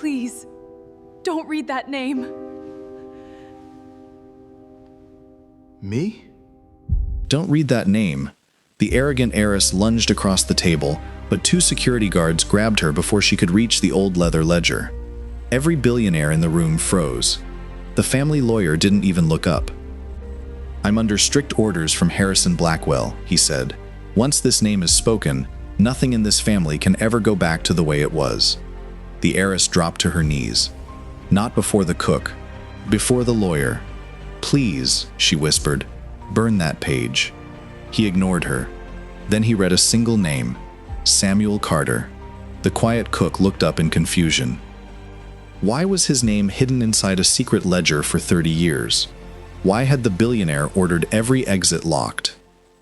Please, don't read that name. Me? Don't read that name. The arrogant heiress lunged across the table, but 2 security guards grabbed her before she could reach the old leather ledger. Every billionaire in the room froze. The family lawyer didn't even look up. "I'm under strict orders from Harrison Blackwell," he said. "Once this name is spoken, nothing in this family can ever go back to the way it was." The heiress dropped to her knees. Not before the cook, before the lawyer. "Please," she whispered, "burn that page." He ignored her. Then he read a single name, Samuel Carter. The quiet cook looked up in confusion. Why was his name hidden inside a secret ledger for 30 years? Why had the billionaire ordered every exit locked?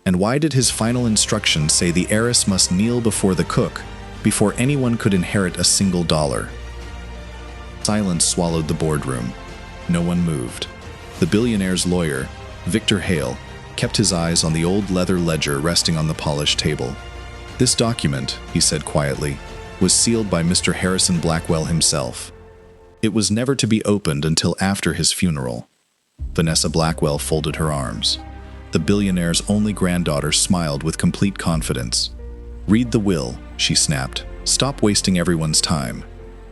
And why did his final instructions say the heiress must kneel before the cook before anyone could inherit a single dollar? Silence swallowed the boardroom. No one moved. The billionaire's lawyer, Victor Hale, kept his eyes on the old leather ledger resting on the polished table. "This document," he said quietly, "was sealed by Mr. Harrison Blackwell himself. It was never to be opened until after his funeral." Vanessa Blackwell folded her arms. The billionaire's only granddaughter smiled with complete confidence. "Read the will," she snapped. "Stop wasting everyone's time."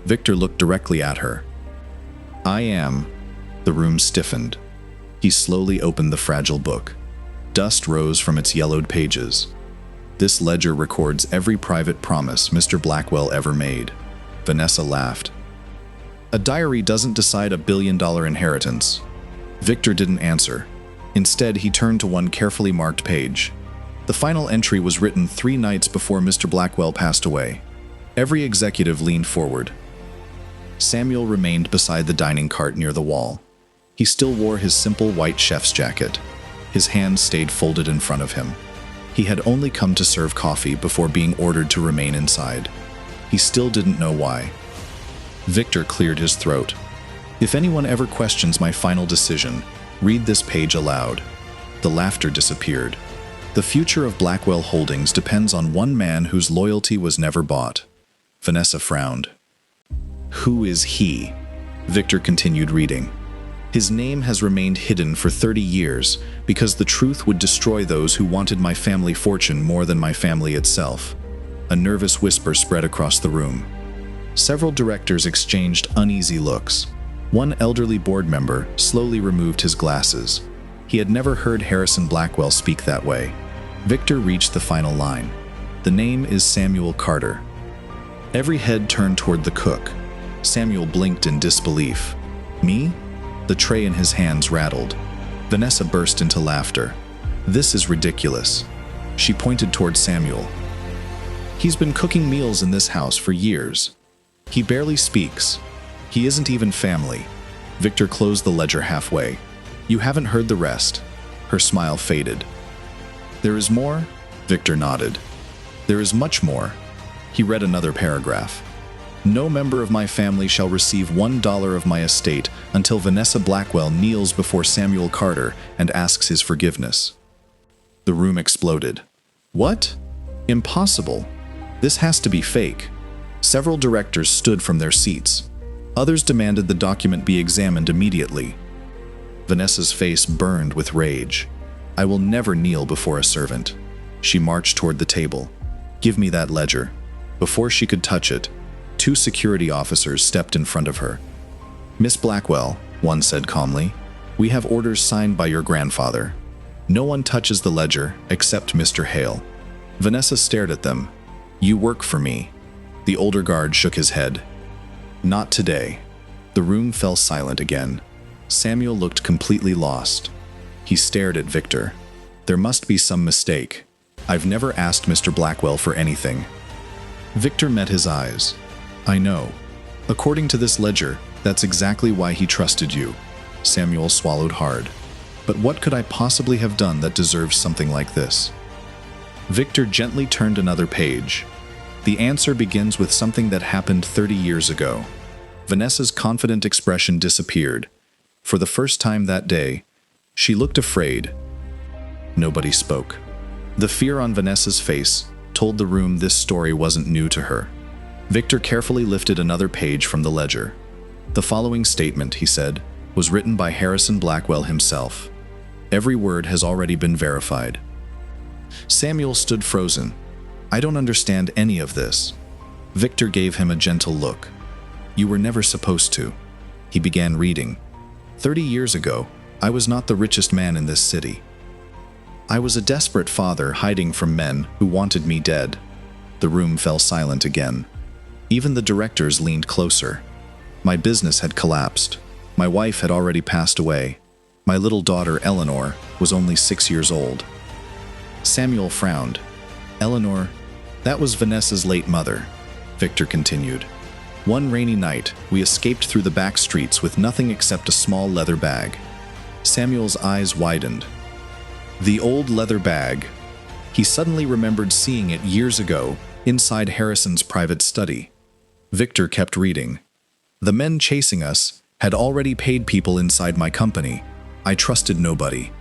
Victor looked directly at her. "I am." The room stiffened. He slowly opened the fragile book. Dust rose from its yellowed pages. "This ledger records every private promise Mr. Blackwell ever made." Vanessa laughed. "A diary doesn't decide a billion-dollar inheritance." Victor didn't answer. Instead, he turned to one carefully marked page. The final entry was written 3 nights before Mr. Blackwell passed away. Every executive leaned forward. Samuel remained beside the dining cart near the wall. He still wore his simple white chef's jacket. His hands stayed folded in front of him. He had only come to serve coffee before being ordered to remain inside. He still didn't know why. Victor cleared his throat. "If anyone ever questions my final decision, read this page aloud." The laughter disappeared. "The future of Blackwell Holdings depends on one man whose loyalty was never bought." Vanessa frowned. "Who is he?" Victor continued reading. "His name has remained hidden for 30 years because the truth would destroy those who wanted my family fortune more than my family itself." A nervous whisper spread across the room. Several directors exchanged uneasy looks. One elderly board member slowly removed his glasses. He had never heard Harrison Blackwell speak that way. Victor reached the final line. "The name is Samuel Carter." Every head turned toward the cook. Samuel blinked in disbelief. "Me?" The tray in his hands rattled. Vanessa burst into laughter. "This is ridiculous." She pointed toward Samuel. "He's been cooking meals in this house for years. He barely speaks. He isn't even family." Victor closed the ledger halfway. "You haven't heard the rest." Her smile faded. "There is more?" Victor nodded. "There is much more." He read another paragraph. "No member of my family shall receive $1 of my estate until Vanessa Blackwell kneels before Samuel Carter and asks his forgiveness." The room exploded. "What? Impossible. This has to be fake." Several directors stood from their seats. Others demanded the document be examined immediately. Vanessa's face burned with rage. "I will never kneel before a servant." She marched toward the table. "Give me that ledger." Before she could touch it, 2 security officers stepped in front of her. "Miss Blackwell," one said calmly, "we have orders signed by your grandfather. No one touches the ledger except Mr. Hale." Vanessa stared at them. "You work for me." The older guard shook his head. "Not today." The room fell silent again. Samuel looked completely lost. He stared at Victor. "There must be some mistake. I've never asked Mr. Blackwell for anything." Victor met his eyes. "I know. According to this ledger, that's exactly why he trusted you." Samuel swallowed hard. "But what could I possibly have done that deserves something like this?" Victor gently turned another page. "The answer begins with something that happened 30 years ago." Vanessa's confident expression disappeared. For the first time that day, she looked afraid. Nobody spoke. The fear on Vanessa's face told the room this story wasn't new to her. Victor carefully lifted another page from the ledger. The following statement, he said, was written by Harrison Blackwell himself. Every word has already been verified. Samuel stood frozen. I don't understand any of this. Victor gave him a gentle look. You were never supposed to. He began reading. 30 years ago, I was not the richest man in this city. I was a desperate father hiding from men who wanted me dead. The room fell silent again. Even the directors leaned closer. My business had collapsed. My wife had already passed away. My little daughter, Eleanor, was only 6 years old. Samuel frowned. Eleanor, that was Vanessa's late mother, Victor continued. One rainy night, we escaped through the back streets with nothing except a small leather bag. Samuel's eyes widened. The old leather bag. He suddenly remembered seeing it years ago inside Harrison's private study. Victor kept reading. The men chasing us had already paid people inside my company. I trusted nobody.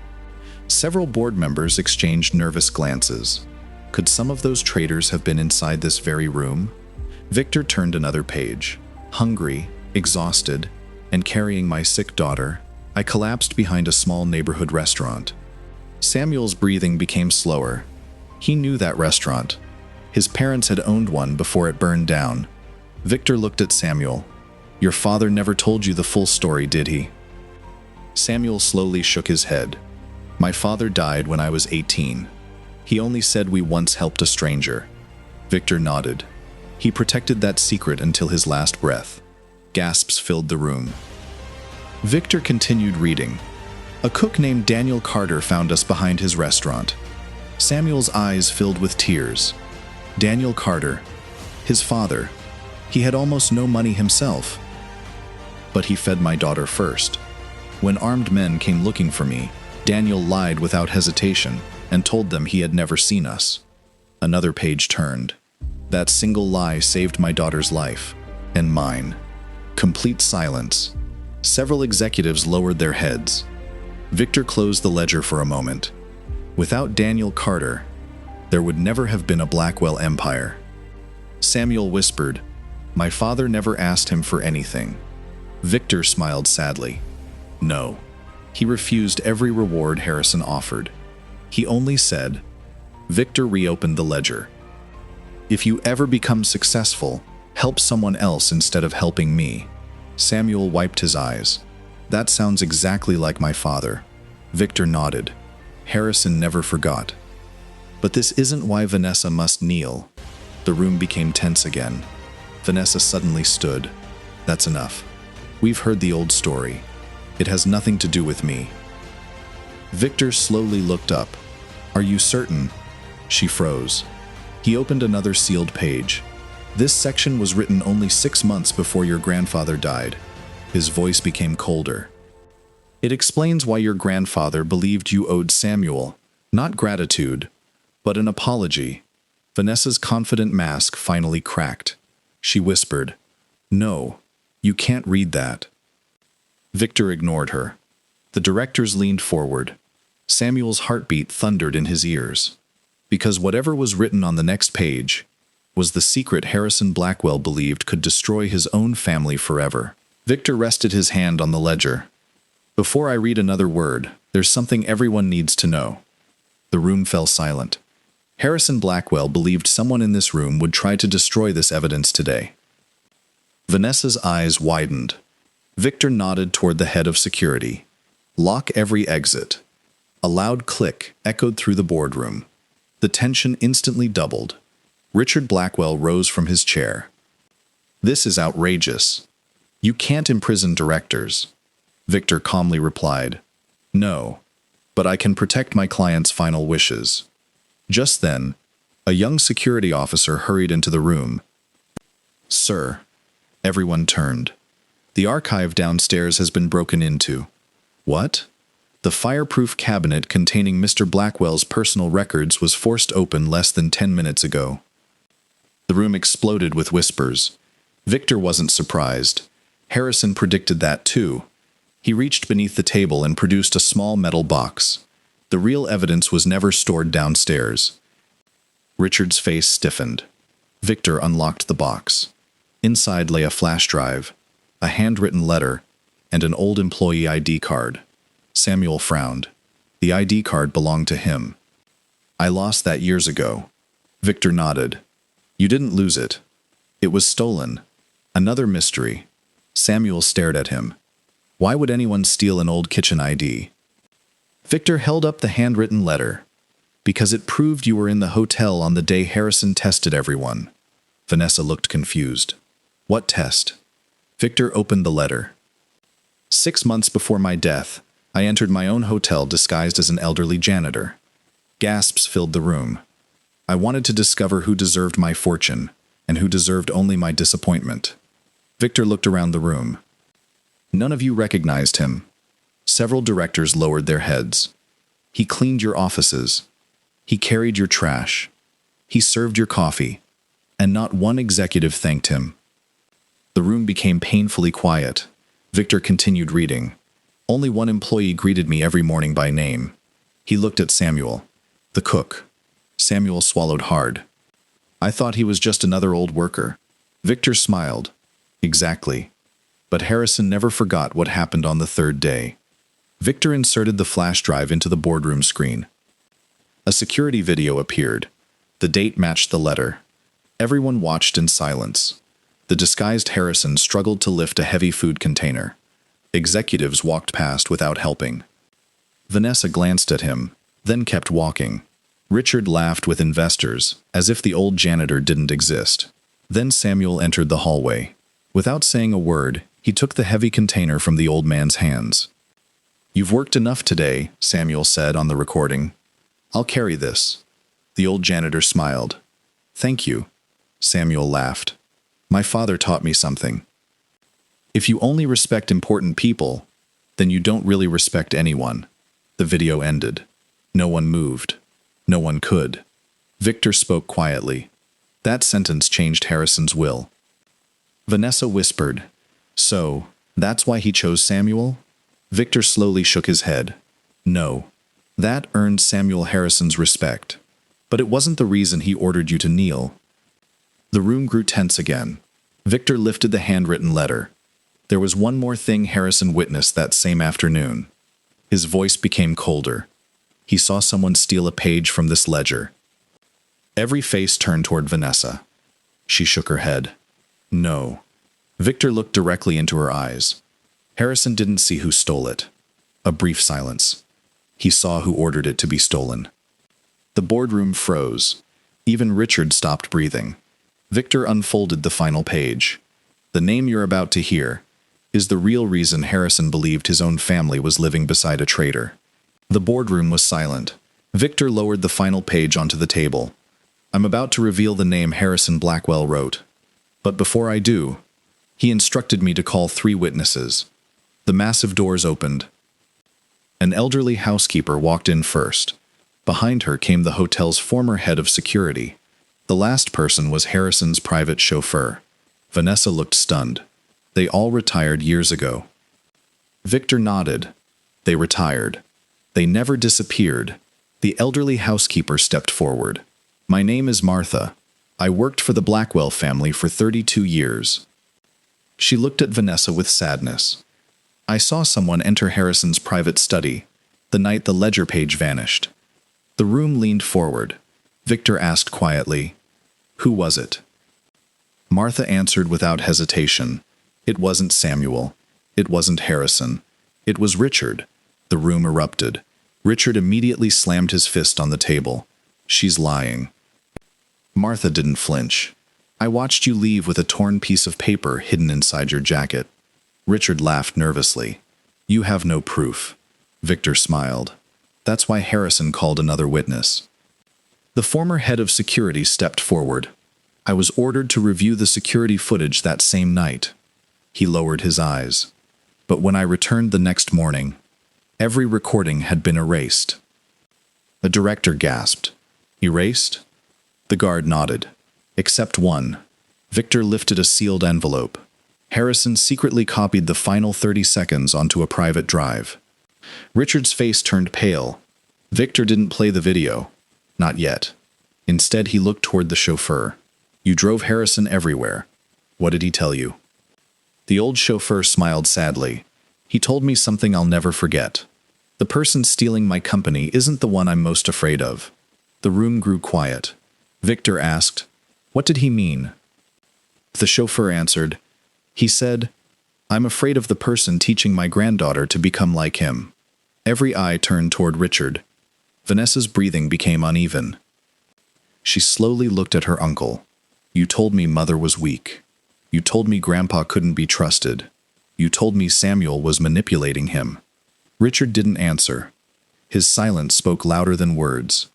Several board members exchanged nervous glances. Could some of those traitors have been inside this very room? Victor turned another page. Hungry, exhausted, and carrying my sick daughter, I collapsed behind a small neighborhood restaurant. Samuel's breathing became slower. He knew that restaurant. His parents had owned one before it burned down. Victor looked at Samuel. Your father never told you the full story, did he? Samuel slowly shook his head. My father died when I was 18. He only said we once helped a stranger. Victor nodded. He protected that secret until his last breath. Gasps filled the room. Victor continued reading. A cook named Daniel Carter found us behind his restaurant. Samuel's eyes filled with tears. Daniel Carter, his father. He had almost no money himself. But he fed my daughter first. When armed men came looking for me, Daniel lied without hesitation and told them he had never seen us. Another page turned. That single lie saved my daughter's life, and mine. Complete silence. Several executives lowered their heads. Victor closed the ledger for a moment. Without Daniel Carter, there would never have been a Blackwell empire. Samuel whispered, My father never asked him for anything. Victor smiled sadly. No. He refused every reward Harrison offered. He only said, Victor reopened the ledger. If you ever become successful, help someone else instead of helping me. Samuel wiped his eyes. That sounds exactly like my father. Victor nodded. Harrison never forgot. But this isn't why Vanessa must kneel. The room became tense again. Vanessa suddenly stood. That's enough. We've heard the old story. It has nothing to do with me. Victor slowly looked up. Are you certain? She froze. He opened another sealed page. This section was written only 6 months before your grandfather died. His voice became colder. It explains why your grandfather believed you owed Samuel, not gratitude, but an apology. Vanessa's confident mask finally cracked. She whispered, No, you can't read that. Victor ignored her. The directors leaned forward. Samuel's heartbeat thundered in his ears. Because whatever was written on the next page was the secret Harrison Blackwell believed could destroy his own family forever. Victor rested his hand on the ledger. Before I read another word, there's something everyone needs to know. The room fell silent. Harrison Blackwell believed someone in this room would try to destroy this evidence today. Vanessa's eyes widened. Victor nodded toward the head of security. Lock every exit. A loud click echoed through the boardroom. The tension instantly doubled. Richard Blackwell rose from his chair. This is outrageous. You can't imprison directors. Victor calmly replied, No, but I can protect my client's final wishes. Just then, a young security officer hurried into the room. Sir, everyone turned. The archive downstairs has been broken into. What? The fireproof cabinet containing Mr. Blackwell's personal records was forced open less than 10 minutes ago. The room exploded with whispers. Victor wasn't surprised. Harrison predicted that too. He reached beneath the table and produced a small metal box. The real evidence was never stored downstairs. Richard's face stiffened. Victor unlocked the box. Inside lay a flash drive, a handwritten letter, and an old employee ID card. Samuel frowned. The ID card belonged to him. I lost that years ago. Victor nodded. You didn't lose it. It was stolen. Another mystery. Samuel stared at him. Why would anyone steal an old kitchen ID? Victor held up the handwritten letter. Because it proved you were in the hotel on the day Harrison tested everyone. Vanessa looked confused. What test? Victor opened the letter. 6 months before my death, I entered my own hotel disguised as an elderly janitor. Gasps filled the room. I wanted to discover who deserved my fortune, and who deserved only my disappointment. Victor looked around the room. None of you recognized him. Several directors lowered their heads. He cleaned your offices. He carried your trash. He served your coffee. And not one executive thanked him. The room became painfully quiet. Victor continued reading. Only one employee greeted me every morning by name. He looked at Samuel, the cook. Samuel swallowed hard. I thought he was just another old worker. Victor smiled. Exactly. But Harrison never forgot what happened on the third day. Victor inserted the flash drive into the boardroom screen. A security video appeared. The date matched the letter. Everyone watched in silence. The disguised Harrison struggled to lift a heavy food container. Executives walked past without helping. Vanessa glanced at him, then kept walking. Richard laughed with investors, as if the old janitor didn't exist. Then Samuel entered the hallway. Without saying a word, he took the heavy container from the old man's hands. You've worked enough today, Samuel said on the recording. I'll carry this. The old janitor smiled. Thank you. Samuel laughed. My father taught me something. If you only respect important people, then you don't really respect anyone. The video ended. No one moved. No one could. Victor spoke quietly. That sentence changed Harrison's will. Vanessa whispered, So, that's why he chose Samuel? Victor slowly shook his head. No. That earned Samuel Harrison's respect. But it wasn't the reason he ordered you to kneel. The room grew tense again. Victor lifted the handwritten letter. There was one more thing Harrison witnessed that same afternoon. His voice became colder. He saw someone steal a page from this ledger. Every face turned toward Vanessa. She shook her head. No. Victor looked directly into her eyes. Harrison didn't see who stole it. A brief silence. He saw who ordered it to be stolen. The boardroom froze. Even Richard stopped breathing. Victor unfolded the final page. The name you're about to hear is the real reason Harrison believed his own family was living beside a traitor. The boardroom was silent. Victor lowered the final page onto the table. I'm about to reveal the name Harrison Blackwell wrote. But before I do, he instructed me to call 3 witnesses. The massive doors opened. An elderly housekeeper walked in first. Behind her came the hotel's former head of security. The last person was Harrison's private chauffeur. Vanessa looked stunned. They all retired years ago. Victor nodded. They retired. They never disappeared. The elderly housekeeper stepped forward. My name is Martha. I worked for the Blackwell family for 32 years. She looked at Vanessa with sadness. I saw someone enter Harrison's private study the night the ledger page vanished. The room leaned forward. Victor asked quietly, Who was it? Martha answered without hesitation. It wasn't Samuel. It wasn't Harrison. It was Richard. The room erupted. Richard immediately slammed his fist on the table. She's lying. Martha didn't flinch. I watched you leave with a torn piece of paper hidden inside your jacket. Richard laughed nervously. You have no proof. Victor smiled. That's why Harrison called another witness. The former head of security stepped forward. I was ordered to review the security footage that same night. He lowered his eyes. But when I returned the next morning, every recording had been erased. The director gasped. Erased? The guard nodded. Except one. Victor lifted a sealed envelope. Harrison secretly copied the final 30 seconds onto a private drive. Richard's face turned pale. Victor didn't play the video. Not yet. Instead, he looked toward the chauffeur. You drove Harrison everywhere. What did he tell you? The old chauffeur smiled sadly. He told me something I'll never forget. The person stealing my company isn't the one I'm most afraid of. The room grew quiet. Victor asked, "What did he mean?" The chauffeur answered, "He said, I'm afraid of the person teaching my granddaughter to become like him." Every eye turned toward Richard. Vanessa's breathing became uneven. She slowly looked at her uncle. "You told me Mother was weak. You told me Grandpa couldn't be trusted. You told me Samuel was manipulating him." Richard didn't answer. His silence spoke louder than words.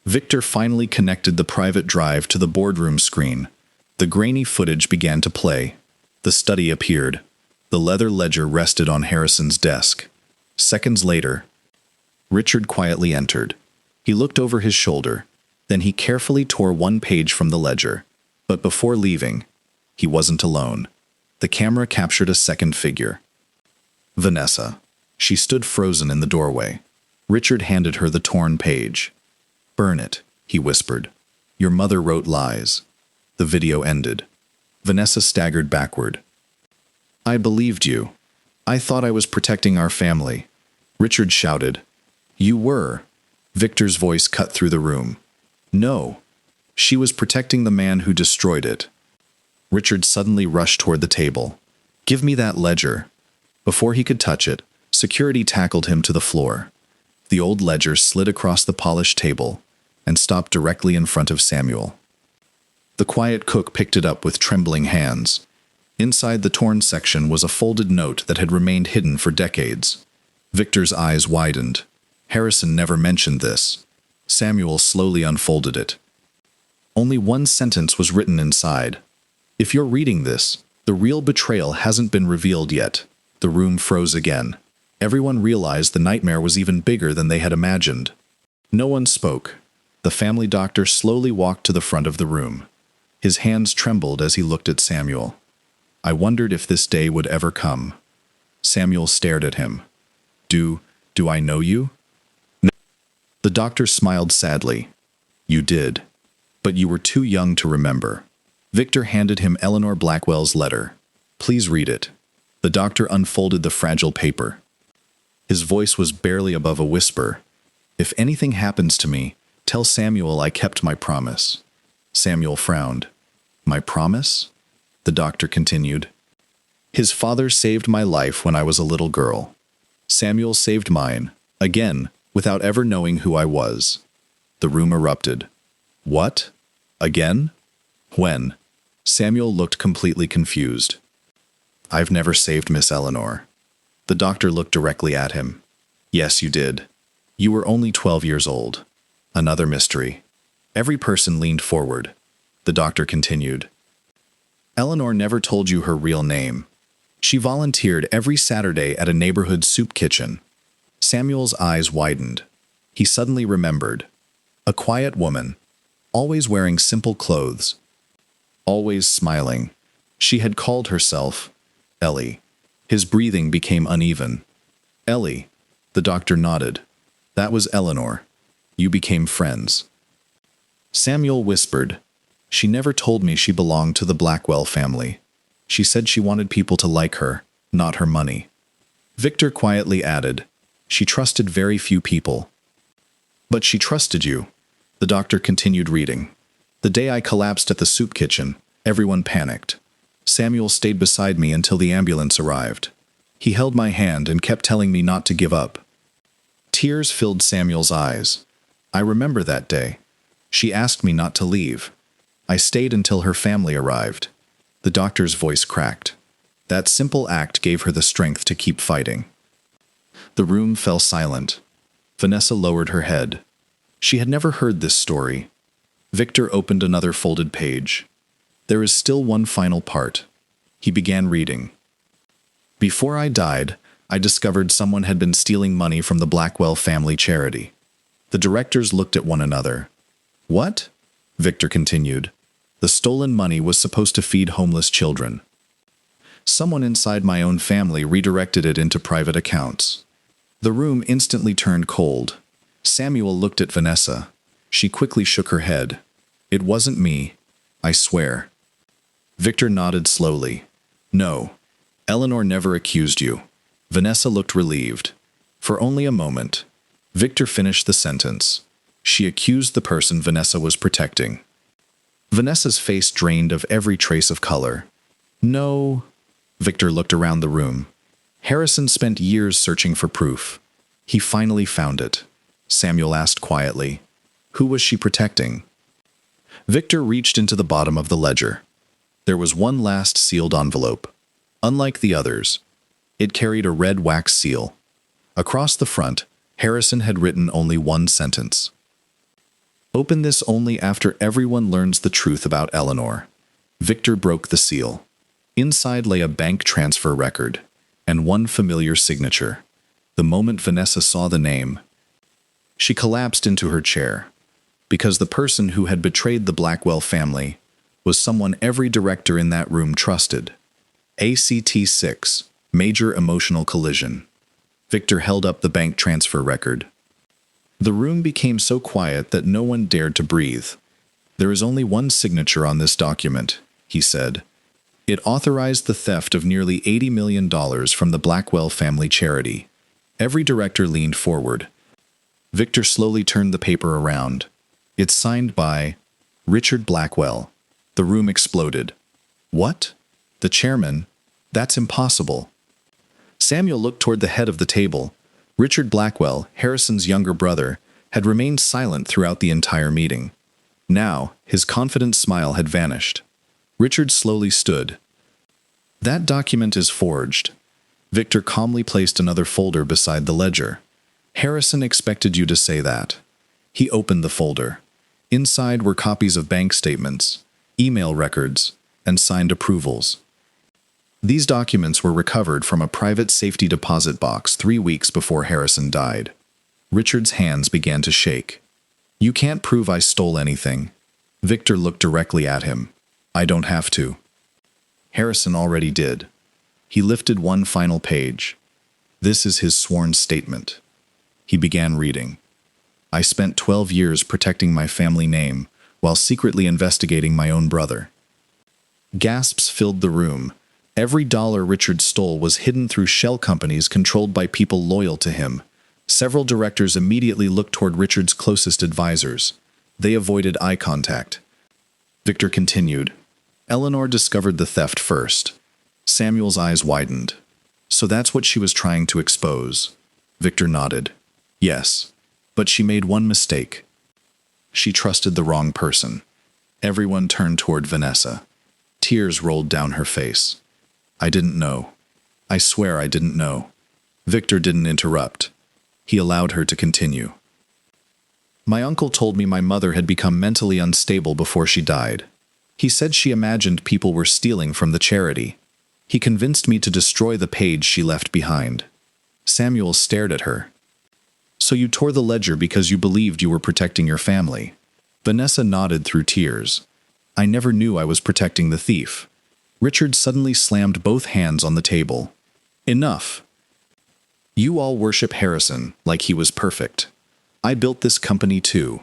Victor finally connected the private drive to the boardroom screen. The grainy footage began to play. The study appeared. The leather ledger rested on Harrison's desk. Seconds later, Richard quietly entered. He looked over his shoulder. Then he carefully tore one page from the ledger. But before leaving, he wasn't alone. The camera captured a second figure. Vanessa. She stood frozen in the doorway. Richard handed her the torn page. "Burn it," he whispered. "Your mother wrote lies." The video ended. Vanessa staggered backward. "I believed you. I thought I was protecting our family." Richard shouted. "You were." Victor's voice cut through the room. "No. She was protecting the man who destroyed it." Richard suddenly rushed toward the table. "Give me that ledger." Before he could touch it, security tackled him to the floor. The old ledger slid across the polished table and stopped directly in front of Samuel. The quiet cook picked it up with trembling hands. Inside the torn section was a folded note that had remained hidden for decades. Victor's eyes widened. Harrison never mentioned this. Samuel slowly unfolded it. Only one sentence was written inside. "If you're reading this, the real betrayal hasn't been revealed yet." The room froze again. Everyone realized the nightmare was even bigger than they had imagined. No one spoke. The family doctor slowly walked to the front of the room. His hands trembled as he looked at Samuel. I wondered if this day would ever come. Samuel stared at him. Do I know you?" "No." The doctor smiled sadly. "You did. But you were too young to remember." Victor handed him Eleanor Blackwell's letter. "Please read it." The doctor unfolded the fragile paper. His voice was barely above a whisper. "If anything happens to me, tell Samuel I kept my promise." Samuel frowned. "My promise?" The doctor continued. "His father saved my life when I was a little girl. Samuel saved mine, again, without ever knowing who I was." The room erupted. "What? Again? When?" Samuel looked completely confused. "I've never saved Miss Eleanor." The doctor looked directly at him. "Yes, you did. You were only 12 years old." Another mystery. Every person leaned forward. The doctor continued. "Eleanor never told you her real name. She volunteered every Saturday at a neighborhood soup kitchen." Samuel's eyes widened. He suddenly remembered. A quiet woman, always wearing simple clothes, always smiling. She had called herself Ellie. His breathing became uneven. "Ellie," the doctor nodded. "That was Eleanor. You became friends." Samuel whispered. "She never told me she belonged to the Blackwell family. She said she wanted people to like her, not her money." Victor quietly added, "She trusted very few people." "But she trusted you." The doctor continued reading. "The day I collapsed at the soup kitchen, everyone panicked. Samuel stayed beside me until the ambulance arrived. He held my hand and kept telling me not to give up." Tears filled Samuel's eyes. "I remember that day. She asked me not to leave. I stayed until her family arrived." The doctor's voice cracked. That simple act gave her the strength to keep fighting. The room fell silent. Vanessa lowered her head. She had never heard this story. Victor opened another folded page. There is still one final part. He began reading. "Before I died, I discovered someone had been stealing money from the Blackwell family charity." The directors looked at one another. "What?" Victor continued. "The stolen money was supposed to feed homeless children. Someone inside my own family redirected it into private accounts." The room instantly turned cold. Samuel looked at Vanessa. She quickly shook her head. "It wasn't me, I swear." Victor nodded slowly. No. Eleanor never accused you. Vanessa looked relieved. For only a moment. Victor finished the sentence. She accused the person Vanessa was protecting. Vanessa's face drained of every trace of color. No. Victor looked around the room. Harrison spent years searching for proof. He finally found it. Samuel asked quietly. Who was she protecting? Victor reached into the bottom of the ledger. There was one last sealed envelope. Unlike the others, it carried a red wax seal. Across the front, Harrison had written only one sentence. Open this only after everyone learns the truth about Eleanor. Victor broke the seal. Inside lay a bank transfer record and one familiar signature. The moment Vanessa saw the name, she collapsed into her chair, because the person who had betrayed the Blackwell family was someone every director in that room trusted. ACT 6, Major Emotional Collision. Victor held up the bank transfer record. The room became so quiet that no one dared to breathe. There is only one signature on this document, he said. It authorized the theft of nearly $80 million from the Blackwell family charity. Every director leaned forward. Victor slowly turned the paper around. It's signed by Richard Blackwell. The room exploded. What? The chairman? That's impossible. Samuel looked toward the head of the table. Richard Blackwell, Harrison's younger brother, had remained silent throughout the entire meeting. Now, his confident smile had vanished. Richard slowly stood. That document is forged. Victor calmly placed another folder beside the ledger. Harrison expected you to say that. He opened the folder. Inside were copies of bank statements, email records, and signed approvals. These documents were recovered from a private safety deposit box 3 weeks before Harrison died. Richard's hands began to shake. You can't prove I stole anything. Victor looked directly at him. I don't have to. Harrison already did. He lifted one final page. This is his sworn statement. He began reading. I spent 12 years protecting my family name while secretly investigating my own brother. Gasps filled the room. Every dollar Richard stole was hidden through shell companies controlled by people loyal to him. Several directors immediately looked toward Richard's closest advisors. They avoided eye contact. Victor continued. Eleanor discovered the theft first. Samuel's eyes widened. So that's what she was trying to expose. Victor nodded. Yes, but she made one mistake. She trusted the wrong person. Everyone turned toward Vanessa. Tears rolled down her face. I didn't know. I swear I didn't know. Victor didn't interrupt. He allowed her to continue. My uncle told me my mother had become mentally unstable before she died. He said she imagined people were stealing from the charity. He convinced me to destroy the page she left behind. Samuel stared at her. So you tore the ledger because you believed you were protecting your family. Vanessa nodded through tears. I never knew I was protecting the thief. Richard suddenly slammed both hands on the table. Enough. You all worship Harrison like he was perfect. I built this company too.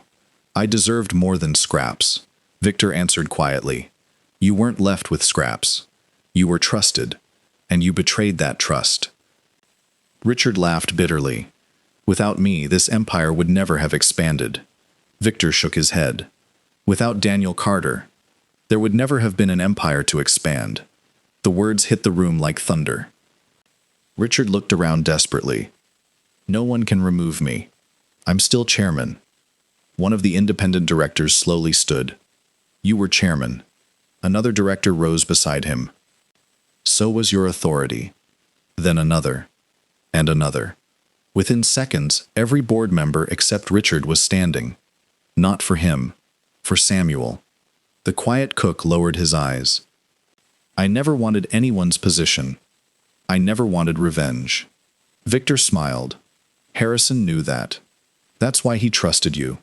I deserved more than scraps. Victor answered quietly. You weren't left with scraps. You were trusted, and you betrayed that trust. Richard laughed bitterly. Without me, this empire would never have expanded. Victor shook his head. Without Daniel Carter, there would never have been an empire to expand. The words hit the room like thunder. Richard looked around desperately. No one can remove me. I'm still chairman. One of the independent directors slowly stood. You were chairman. Another director rose beside him. So was your authority. Then another. And another. Within seconds, every board member except Richard was standing. Not for him. For Samuel. The quiet cook lowered his eyes. I never wanted anyone's position. I never wanted revenge. Victor smiled. Harrison knew that. That's why he trusted you.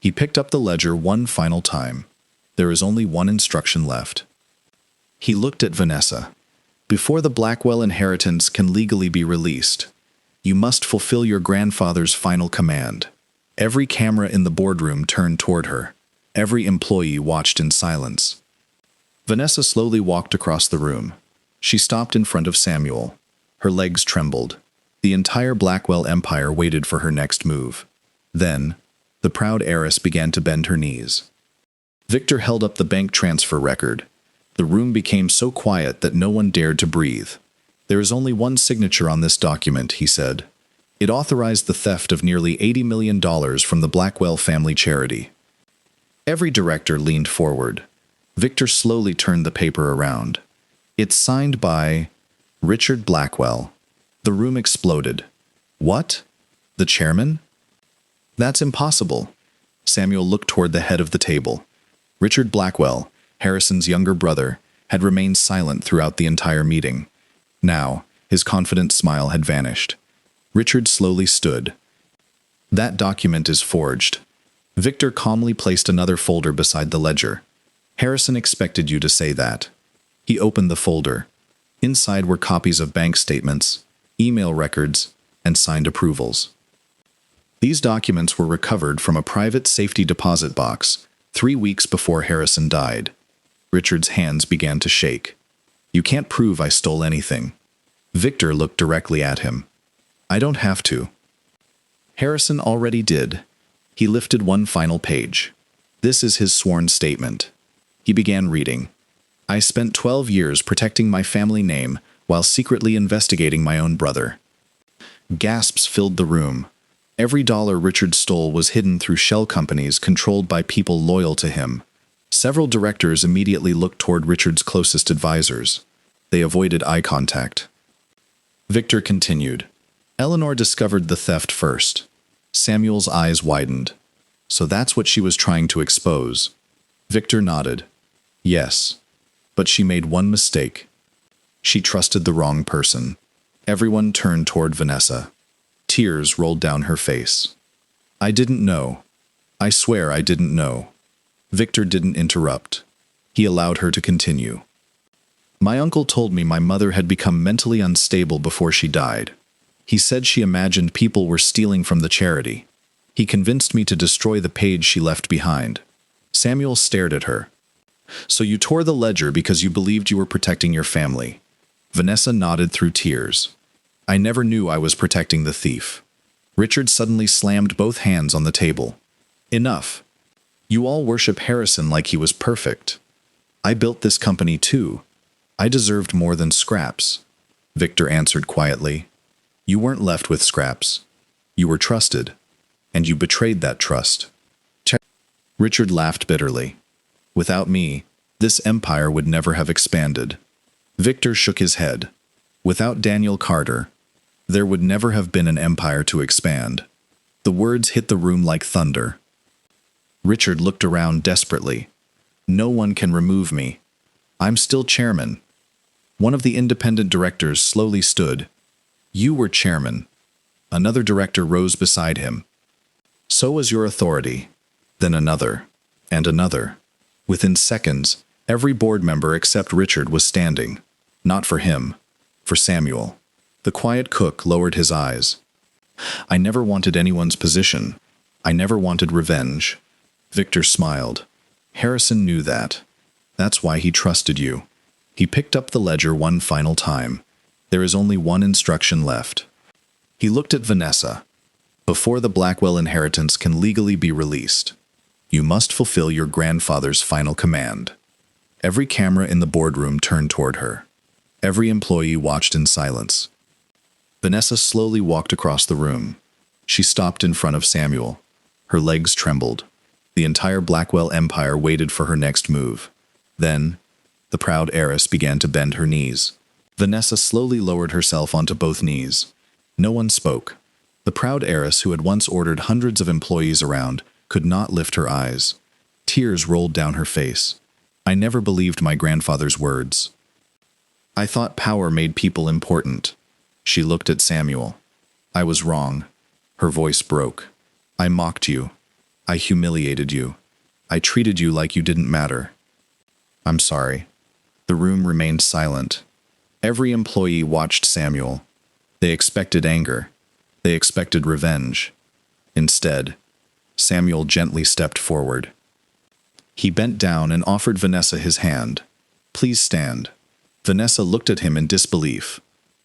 He picked up the ledger one final time. There is only one instruction left. He looked at Vanessa. Before the Blackwell inheritance can legally be released, you must fulfill your grandfather's final command. Every camera in the boardroom turned toward her. Every employee watched in silence. Vanessa slowly walked across the room. She stopped in front of Samuel. Her legs trembled. The entire Blackwell empire waited for her next move. Then, the proud heiress began to bend her knees. Victor held up the bank transfer record. The room became so quiet that no one dared to breathe. "There is only one signature on this document," he said. It authorized the theft of nearly $80 million from the Blackwell family charity. Every director leaned forward. Victor slowly turned the paper around. "It's signed by Richard Blackwell." The room exploded. "What? The chairman?" "That's impossible." Samuel looked toward the head of the table. Richard Blackwell, Harrison's younger brother, had remained silent throughout the entire meeting. Now, his confident smile had vanished. Richard slowly stood. "That document is forged." Victor calmly placed another folder beside the ledger. "Harrison expected you to say that." He opened the folder. Inside were copies of bank statements, email records, and signed approvals. These documents were recovered from a private safety deposit box 3 weeks before Harrison died. Richard's hands began to shake. "You can't prove I stole anything." Victor looked directly at him. "I don't have to." Harrison already did. He lifted one final page. This is his sworn statement. He began reading. "I spent 12 years protecting my family name while secretly investigating my own brother." Gasps filled the room. Every dollar Richard stole was hidden through shell companies controlled by people loyal to him. Several directors immediately looked toward Richard's closest advisors. They avoided eye contact. Victor continued. "Eleanor discovered the theft first." Samuel's eyes widened. "So that's what she was trying to expose." Victor nodded. "Yes. But she made one mistake. She trusted the wrong person." Everyone turned toward Vanessa. Tears rolled down her face. "I didn't know. I swear I didn't know." Victor didn't interrupt. He allowed her to continue. "My uncle told me my mother had become mentally unstable before she died. He said she imagined people were stealing from the charity. He convinced me to destroy the page she left behind." Samuel stared at her. "So you tore the ledger because you believed you were protecting your family." Vanessa nodded through tears. "I never knew I was protecting the thief." Richard suddenly slammed both hands on the table. "Enough. You all worship Harrison like he was perfect. I built this company too. I deserved more than scraps." Victor answered quietly. "You weren't left with scraps. You were trusted, and you betrayed that trust." Richard laughed bitterly. "Without me, this empire would never have expanded." Victor shook his head. "Without Daniel Carter, there would never have been an empire to expand." The words hit the room like thunder. Richard looked around desperately. "No one can remove me. I'm still chairman." One of the independent directors slowly stood. "You were chairman." Another director rose beside him. "So was your authority." Then another, and another. Within seconds, every board member except Richard was standing. Not for him, for Samuel. The quiet cook lowered his eyes. "I never wanted anyone's position. I never wanted revenge." Victor smiled. "Harrison knew that. That's why he trusted you." He picked up the ledger one final time. "There is only one instruction left." He looked at Vanessa. "Before the Blackwell inheritance can legally be released, you must fulfill your grandfather's final command." Every camera in the boardroom turned toward her. Every employee watched in silence. Vanessa slowly walked across the room. She stopped in front of Samuel. Her legs trembled. The entire Blackwell empire waited for her next move. Then, the proud heiress began to bend her knees. Vanessa slowly lowered herself onto both knees. No one spoke. The proud heiress, who had once ordered hundreds of employees around, could not lift her eyes. Tears rolled down her face. "I never believed my grandfather's words. I thought power made people important." She looked at Samuel. "I was wrong." Her voice broke. "I mocked you. I humiliated you. I treated you like you didn't matter. I'm sorry." The room remained silent. Every employee watched Samuel. They expected anger. They expected revenge. Instead, Samuel gently stepped forward. He bent down and offered Vanessa his hand. Please stand. Vanessa looked at him in disbelief.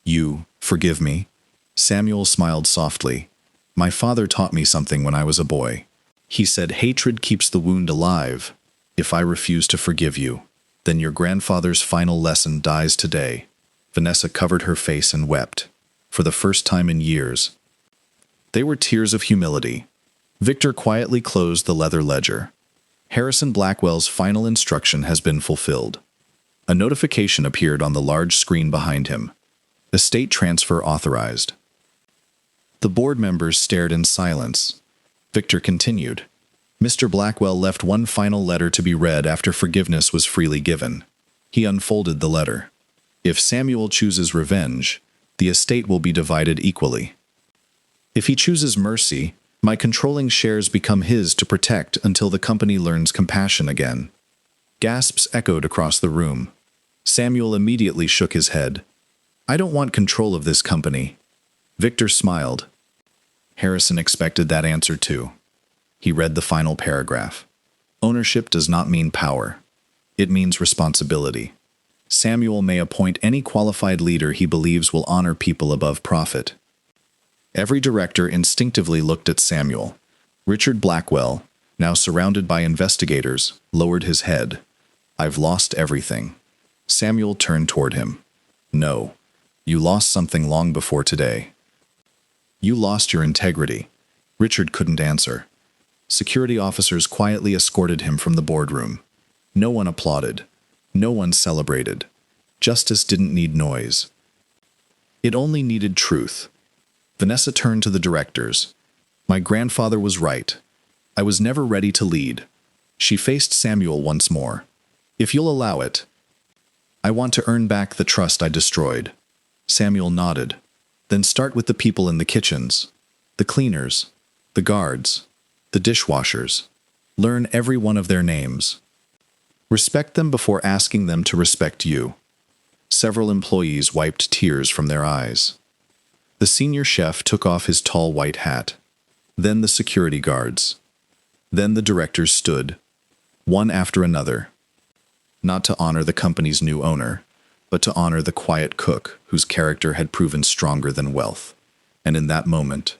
You forgive me? Samuel smiled softly. My father taught me something when I was a boy. He said hatred keeps the wound alive. If I refuse to forgive you, then your grandfather's final lesson dies today. Vanessa covered her face and wept. For the first time in years. They were tears of humility. Victor quietly closed the leather ledger. Harrison Blackwell's final instruction has been fulfilled. A notification appeared on the large screen behind him. Estate transfer authorized. The board members stared in silence. Victor continued. Mr. Blackwell left one final letter to be read after forgiveness was freely given. He unfolded the letter. If Samuel chooses revenge, the estate will be divided equally. If he chooses mercy, my controlling shares become his to protect until the company learns compassion again. Gasps echoed across the room. Samuel immediately shook his head. I don't want control of this company. Victor smiled. Harrison expected that answer too. He read the final paragraph. Ownership does not mean power. It means responsibility. Samuel may appoint any qualified leader he believes will honor people above profit. Every director instinctively looked at Samuel. Richard Blackwell, now surrounded by investigators, lowered his head. I've lost everything. Samuel turned toward him. No, you lost something long before today. You lost your integrity. Richard couldn't answer. Security officers quietly escorted him from the boardroom. No one applauded. No one celebrated. Justice didn't need noise. It only needed truth. Vanessa turned to the directors. My grandfather was right. I was never ready to lead. She faced Samuel once more. If you'll allow it, I want to earn back the trust I destroyed. Samuel nodded. Then start with the people in the kitchens, the cleaners, the guards, the dishwashers. Learn every one of their names. Respect them before asking them to respect you. Several employees wiped tears from their eyes. The senior chef took off his tall white hat. Then the security guards. Then the directors stood, one after another. Not to honor the company's new owner, but to honor the quiet cook whose character had proven stronger than wealth. And in that moment,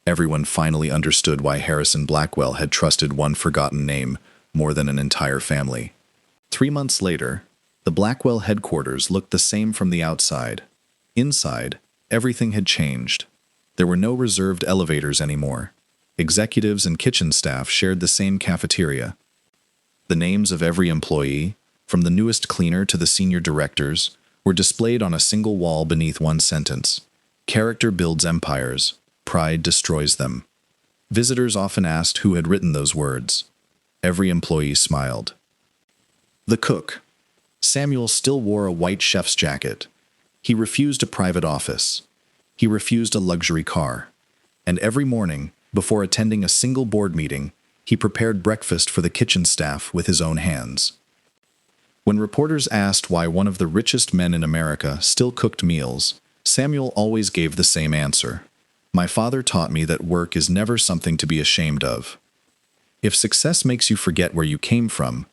everyone finally understood why Harrison Blackwell had trusted one forgotten name more than an entire family. 3 months later, the Blackwell headquarters looked the same from the outside. Inside, everything had changed. There were no reserved elevators anymore. Executives and kitchen staff shared the same cafeteria. The names of every employee, from the newest cleaner to the senior directors, were displayed on a single wall beneath one sentence. Character builds empires. Pride destroys them. Visitors often asked who had written those words. Every employee smiled. The cook. Samuel still wore a white chef's jacket. He refused a private office. He refused a luxury car. And every morning, before attending a single board meeting, he prepared breakfast for the kitchen staff with his own hands. When reporters asked why one of the richest men in America still cooked meals, Samuel always gave the same answer. My father taught me that work is never something to be ashamed of. If success makes you forget where you came from,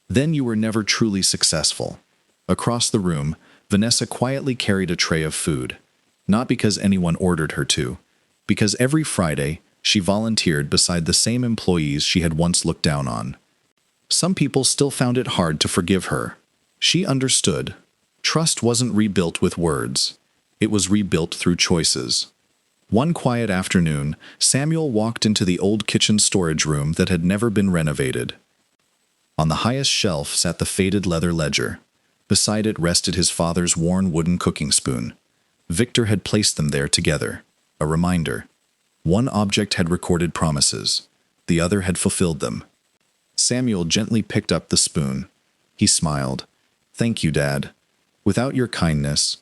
then you were never truly successful. Across the room, Vanessa quietly carried a tray of food, not because anyone ordered her to, because every Friday she volunteered beside the same employees she had once looked down on. Some people still found it hard to forgive her. She understood. Trust wasn't rebuilt with words. It was rebuilt through choices. One quiet afternoon, Samuel walked into the old kitchen storage room that had never been renovated. On the highest shelf sat the faded leather ledger. Beside it rested his father's worn wooden cooking spoon. Victor had placed them there together, a reminder. One object had recorded promises. The other had fulfilled them. Samuel gently picked up the spoon. He smiled. Thank you, Dad. Without your kindness,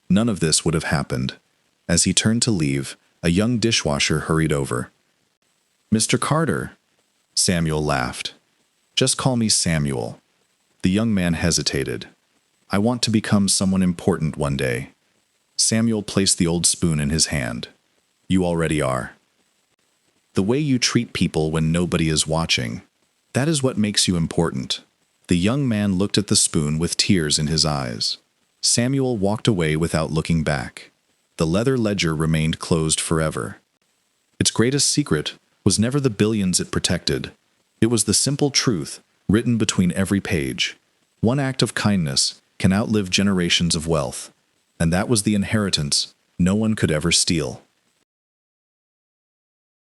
none of this would have happened. As he turned to leave, a young dishwasher hurried over. Mr. Carter, Samuel laughed. Just call me Samuel. The young man hesitated. I want to become someone important one day. Samuel placed the old spoon in his hand. You already are. The way you treat people when nobody is watching, that is what makes you important. The young man looked at the spoon with tears in his eyes. Samuel walked away without looking back. The leather ledger remained closed forever. Its greatest secret was never the billions it protected. It was the simple truth, written between every page. One act of kindness can outlive generations of wealth. And that was the inheritance no one could ever steal.